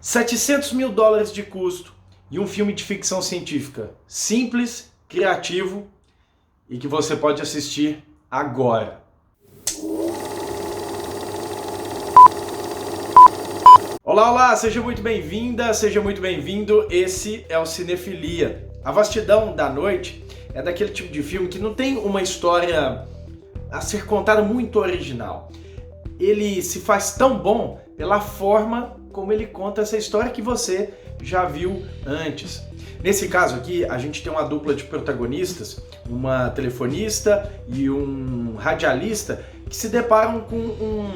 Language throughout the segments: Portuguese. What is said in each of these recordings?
$700 mil de custo e um filme de ficção científica simples, criativo e que você pode assistir agora. Olá, olá! Seja muito bem-vinda, seja muito bem-vindo. Esse é o Cinefilia. A Vastidão da Noite é daquele tipo de filme que não tem uma história a ser contada muito original. Ele se faz tão bom pela forma como ele conta essa história que você já viu antes. Nesse caso aqui, a gente tem uma dupla de protagonistas, uma telefonista e um radialista, que se deparam com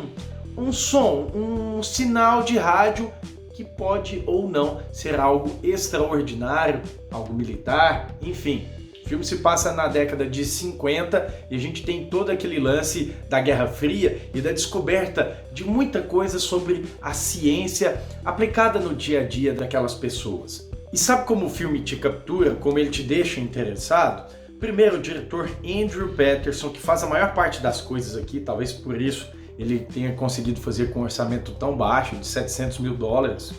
um som, um sinal de rádio que pode ou não ser algo extraordinário, algo militar, enfim. O filme se passa na década de 50 e a gente tem todo aquele lance da Guerra Fria e da descoberta de muita coisa sobre a ciência aplicada no dia a dia daquelas pessoas. E sabe como o filme te captura, como ele te deixa interessado? Primeiro, o diretor Andrew Patterson, que faz a maior parte das coisas aqui, talvez por isso ele tenha conseguido fazer com um orçamento tão baixo, de $700 mil,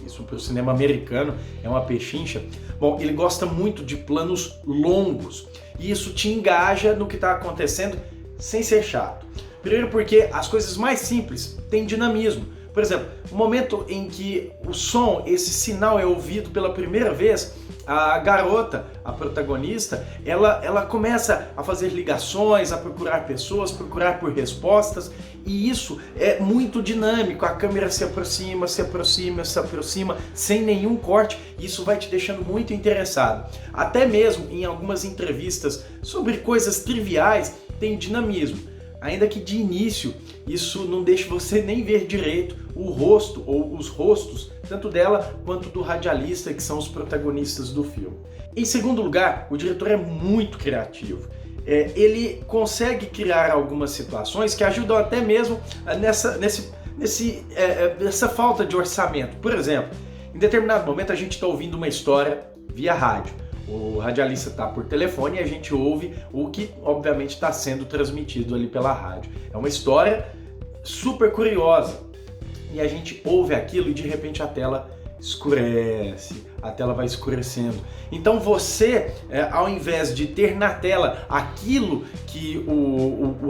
isso para o cinema americano é uma pechincha. Bom, ele gosta muito de planos longos e isso te engaja no que está acontecendo sem ser chato. Primeiro porque as coisas mais simples têm dinamismo. Por exemplo, o momento em que o som, esse sinal é ouvido pela primeira vez, a garota, a protagonista, ela começa a fazer ligações, a procurar pessoas, procurar por respostas, e isso é muito dinâmico. A câmera se aproxima, se aproxima, se aproxima, sem nenhum corte, e isso vai te deixando muito interessado. Até mesmo em algumas entrevistas sobre coisas triviais, tem dinamismo. Ainda que de início isso não deixe você nem ver direito o rosto ou os rostos, tanto dela quanto do radialista, que são os protagonistas do filme. Em segundo lugar, o diretor é muito criativo. Ele consegue criar algumas situações que ajudam até mesmo nessa falta de orçamento. Por exemplo, em determinado momento a gente está ouvindo uma história via rádio. O radialista está por telefone e a gente ouve o que obviamente está sendo transmitido ali pela rádio. É uma história super curiosa e a gente ouve aquilo e de repente a tela escurece, a tela vai escurecendo. Então você, ao invés de ter na tela aquilo que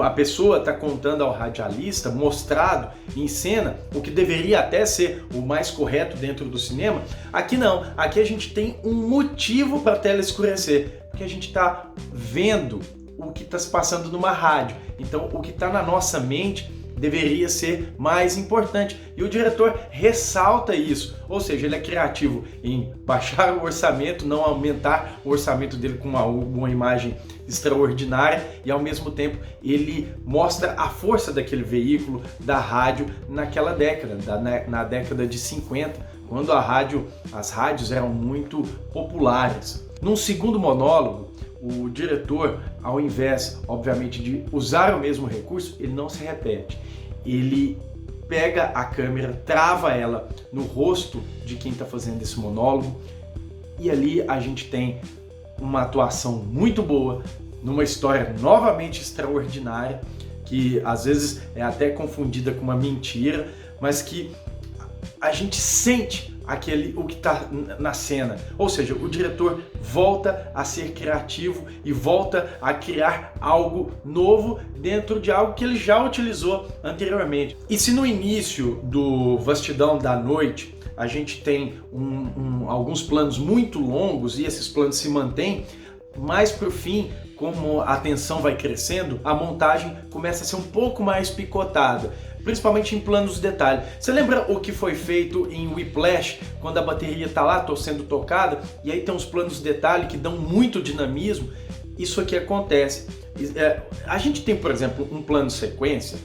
a pessoa está contando ao radialista, mostrado em cena, o que deveria até ser o mais correto dentro do cinema, aqui não. Aqui a gente tem um motivo para a tela escurecer, porque a gente está vendo o que está se passando numa rádio. Então o que está na nossa mente deveria ser mais importante. E o diretor ressalta isso, ou seja, ele é criativo em baixar o orçamento, não aumentar o orçamento dele com uma imagem extraordinária, e ao mesmo tempo ele mostra a força daquele veículo, da rádio, naquela década, na década de 50, quando as rádios eram muito populares. Num segundo monólogo, o diretor, ao invés, obviamente, de usar o mesmo recurso, ele não se repete. Ele pega a câmera, trava ela no rosto de quem está fazendo esse monólogo, e ali a gente tem uma atuação muito boa, numa história novamente extraordinária, que às vezes é até confundida com uma mentira, mas que a gente sente o que está na cena. Ou seja, o diretor volta a ser criativo e volta a criar algo novo dentro de algo que ele já utilizou anteriormente. E se no início do Vastidão da Noite a gente tem alguns planos muito longos e esses planos se mantêm, mais para o fim, como a tensão vai crescendo, a montagem começa a ser um pouco mais picotada, principalmente em planos de detalhe. Você lembra o que foi feito em Whiplash, quando a bateria está lá sendo tocada, e aí tem uns planos de detalhe que dão muito dinamismo? Isso aqui acontece. A gente tem, por exemplo, um plano sequência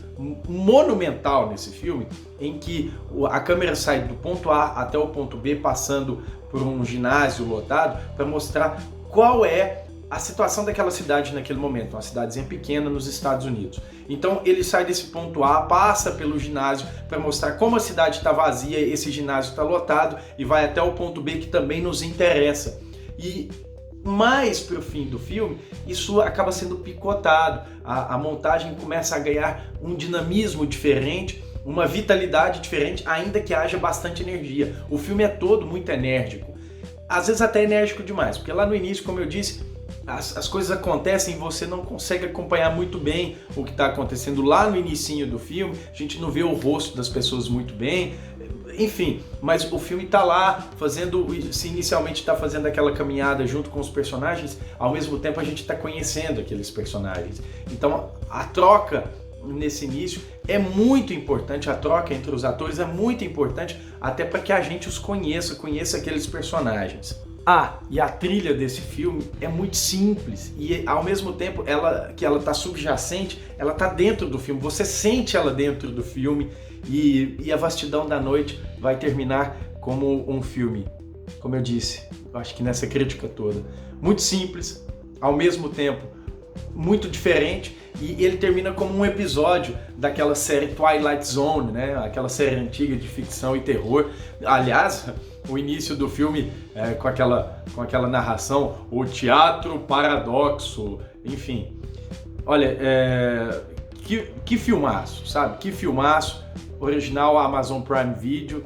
monumental nesse filme, em que a câmera sai do ponto A até o ponto B, passando por um ginásio lotado, para mostrar qual é a situação daquela cidade naquele momento, uma cidadezinha pequena nos Estados Unidos. Então ele sai desse ponto A, passa pelo ginásio para mostrar como a cidade está vazia, esse ginásio está lotado, e vai até o ponto B, que também nos interessa. E mais para o fim do filme, isso acaba sendo picotado, a montagem começa a ganhar um dinamismo diferente, uma vitalidade diferente, ainda que haja bastante energia. O filme é todo muito enérgico, às vezes até enérgico demais, porque lá no início, como eu disse, as coisas acontecem e você não consegue acompanhar muito bem o que está acontecendo lá no inicinho do filme, a gente não vê o rosto das pessoas muito bem, enfim, mas o filme está lá fazendo, se inicialmente está fazendo aquela caminhada junto com os personagens, ao mesmo tempo a gente está conhecendo aqueles personagens. Então a troca nesse início é muito importante, a troca entre os atores é muito importante, até para que a gente os conheça aqueles personagens. E a trilha desse filme é muito simples e ao mesmo tempo ela está subjacente, ela está dentro do filme, você sente ela dentro do filme e A Vastidão da Noite vai terminar como um filme, como eu disse, eu acho que nessa crítica toda, muito simples, ao mesmo tempo muito diferente, e ele termina como um episódio daquela série Twilight Zone, né? Aquela série antiga de ficção e terror. Aliás, o início do filme com aquela narração, o teatro paradoxo, enfim. Olha, que filmaço, sabe? Que filmaço, original Amazon Prime Video,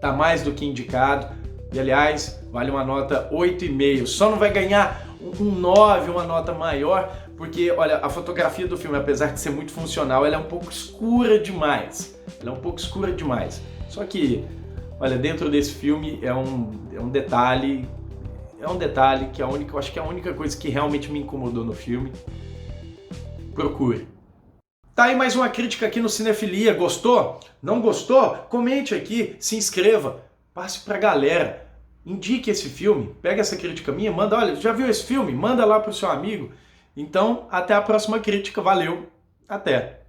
tá mais do que indicado, e aliás, vale uma nota 8,5, só não vai ganhar um 9, uma nota maior, porque, olha, a fotografia do filme, apesar de ser muito funcional, ela é um pouco escura demais. Só que, olha, dentro desse filme é um detalhe que eu acho que é a única coisa que realmente me incomodou no filme. Procure. Tá aí mais uma crítica aqui no Cinefilia. Gostou? Não gostou? Comente aqui, se inscreva, passe pra galera. Indique esse filme, pega essa crítica minha, manda, olha, já viu esse filme? Manda lá pro seu amigo. Então, até a próxima crítica, valeu, até!